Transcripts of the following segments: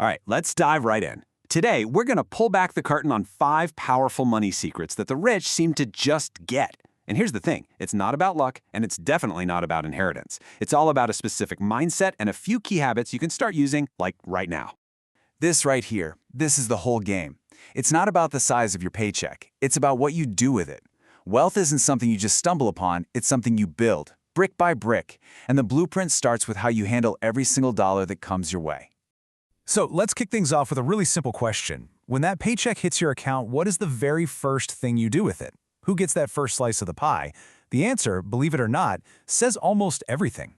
All right, let's dive right in. Today, we're going to pull back the curtain on 5 powerful money secrets that the rich seem to just get. And here's the thing, it's not about luck, and it's definitely not about inheritance. It's all about a specific mindset and a few key habits you can start using, like right now. This right here, this is the whole game. It's not about the size of your paycheck. It's about what you do with it. Wealth isn't something you just stumble upon, it's something you build, brick by brick. And the blueprint starts with how you handle every single dollar that comes your way. So let's kick things off with a really simple question. When that paycheck hits your account, what is the very first thing you do with it? Who gets that first slice of the pie? The answer, believe it or not, says almost everything.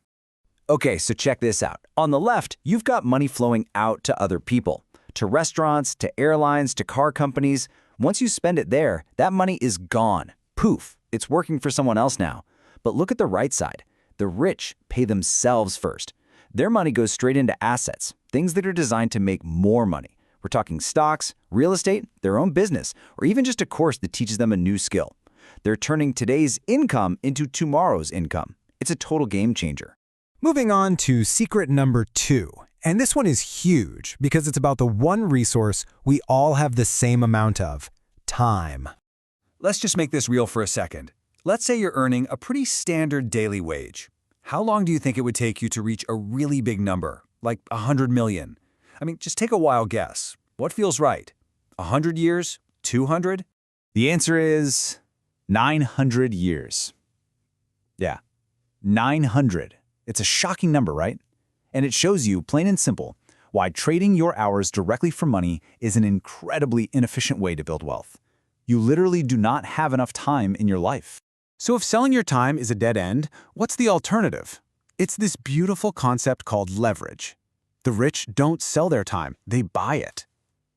Okay, so check this out. On the left, you've got money flowing out to other people, to restaurants, to airlines, to car companies. Once you spend it there, that money is gone. Poof, it's working for someone else now. But look at the right side. The rich pay themselves first. Their money goes straight into assets, things that are designed to make more money. We're talking stocks, real estate, their own business, or even just a course that teaches them a new skill. They're turning today's income into tomorrow's income. It's a total game changer. Moving on to secret number 2. And this one is huge because it's about the one resource we all have the same amount of: time. Let's just make this real for a second. Let's say you're earning a pretty standard daily wage. How long do you think it would take you to reach a really big number, like 100 million? I mean, just take a wild guess. What feels right? 100 years? 200? The answer is 900 years. Yeah, 900. It's a shocking number, right? And it shows you, plain and simple, why trading your hours directly for money is an incredibly inefficient way to build wealth. You literally do not have enough time in your life. So if selling your time is a dead end, what's the alternative? It's this beautiful concept called leverage. The rich don't sell their time, they buy it.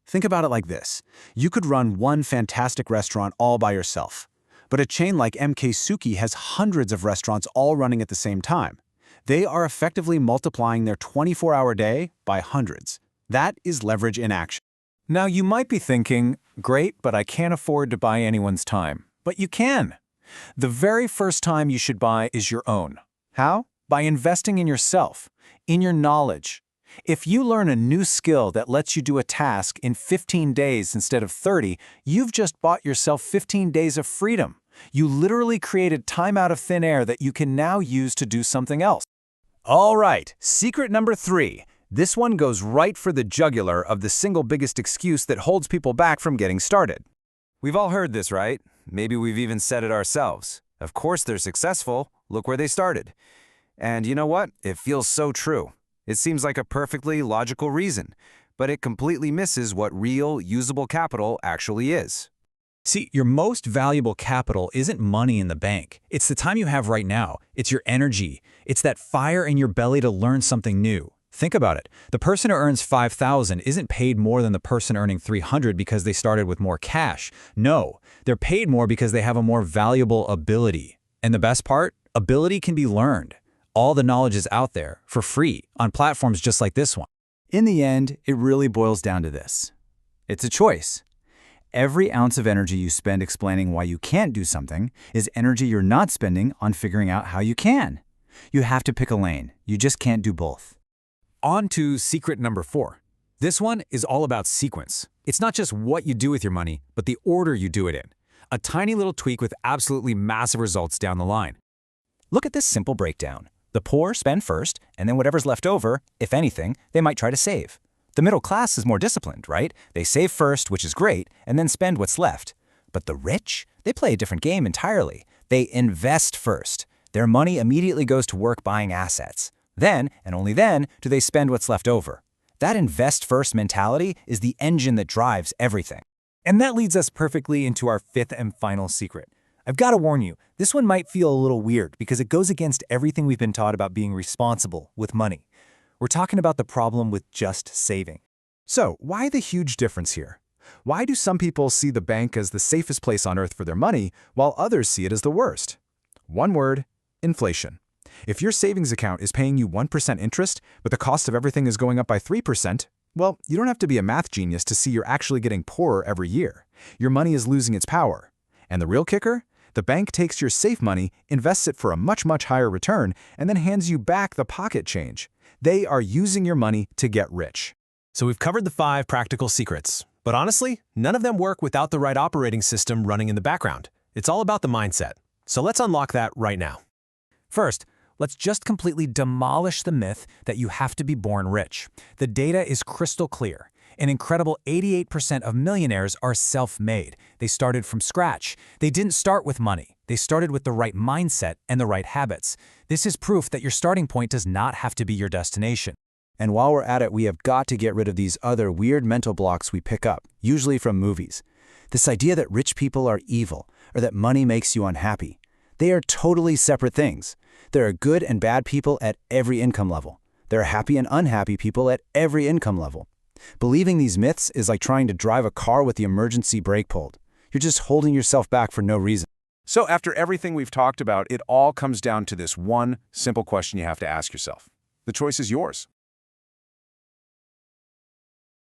Think about it like this. You could run one fantastic restaurant all by yourself, but a chain like MK Suki has hundreds of restaurants all running at the same time. They are effectively multiplying their 24-hour day by hundreds. That is leverage in action. Now you might be thinking, great, but I can't afford to buy anyone's time. But you can. The very first time you should buy is your own. How? By investing in yourself, in your knowledge. If you learn a new skill that lets you do a task in 15 days instead of 30, you've just bought yourself 15 days of freedom. You literally created time out of thin air that you can now use to do something else. All right, secret number 3. This one goes right for the jugular of the single biggest excuse that holds people back from getting started. We've all heard this, right? Maybe we've even said it ourselves. Of course they're successful. Look where they started. And you know what? It feels so true. It seems like a perfectly logical reason, but it completely misses what real, usable capital actually is. See, your most valuable capital isn't money in the bank. It's the time you have right now. It's your energy. It's that fire in your belly to learn something new. Think about it. The person who earns $5,000 isn't paid more than the person earning $300 because they started with more cash. No, they're paid more because they have a more valuable ability. And the best part? Ability can be learned. All the knowledge is out there for free on platforms just like this one. In the end, it really boils down to this. It's a choice. Every ounce of energy you spend explaining why you can't do something is energy you're not spending on figuring out how you can. You have to pick a lane. You just can't do both. On to secret number 4. This one is all about sequence. It's not just what you do with your money, but the order you do it in. A tiny little tweak with absolutely massive results down the line. Look at this simple breakdown. The poor spend first, and then whatever's left over, if anything, they might try to save. The middle class is more disciplined, right? They save first, which is great, and then spend what's left. But the rich, they play a different game entirely. They invest first. Their money immediately goes to work buying assets. Then, and only then, do they spend what's left over. That invest-first mentality is the engine that drives everything. And that leads us perfectly into our 5th and final secret. I've got to warn you, this one might feel a little weird because it goes against everything we've been taught about being responsible with money. We're talking about the problem with just saving. So, why the huge difference here? Why do some people see the bank as the safest place on earth for their money, while others see it as the worst? One word: inflation. If your savings account is paying you 1% interest, but the cost of everything is going up by 3%, well, you don't have to be a math genius to see you're actually getting poorer every year. Your money is losing its power. And the real kicker? The bank takes your safe money, invests it for a much higher return, and then hands you back the pocket change. They are using your money to get rich. So we've covered the 5 practical secrets. But honestly, none of them work without the right operating system running in the background. It's all about the mindset. So let's unlock that right now. First, let's just completely demolish the myth that you have to be born rich. The data is crystal clear. An incredible 88% of millionaires are self-made. They started from scratch. They didn't start with money. They started with the right mindset and the right habits. This is proof that your starting point does not have to be your destination. And while we're at it, we have got to get rid of these other weird mental blocks we pick up, usually from movies. This idea that rich people are evil or that money makes you unhappy. They are totally separate things. There are good and bad people at every income level. There are happy and unhappy people at every income level. Believing these myths is like trying to drive a car with the emergency brake pulled. You're just holding yourself back for no reason. So after everything we've talked about, it all comes down to this one simple question you have to ask yourself. The choice is yours.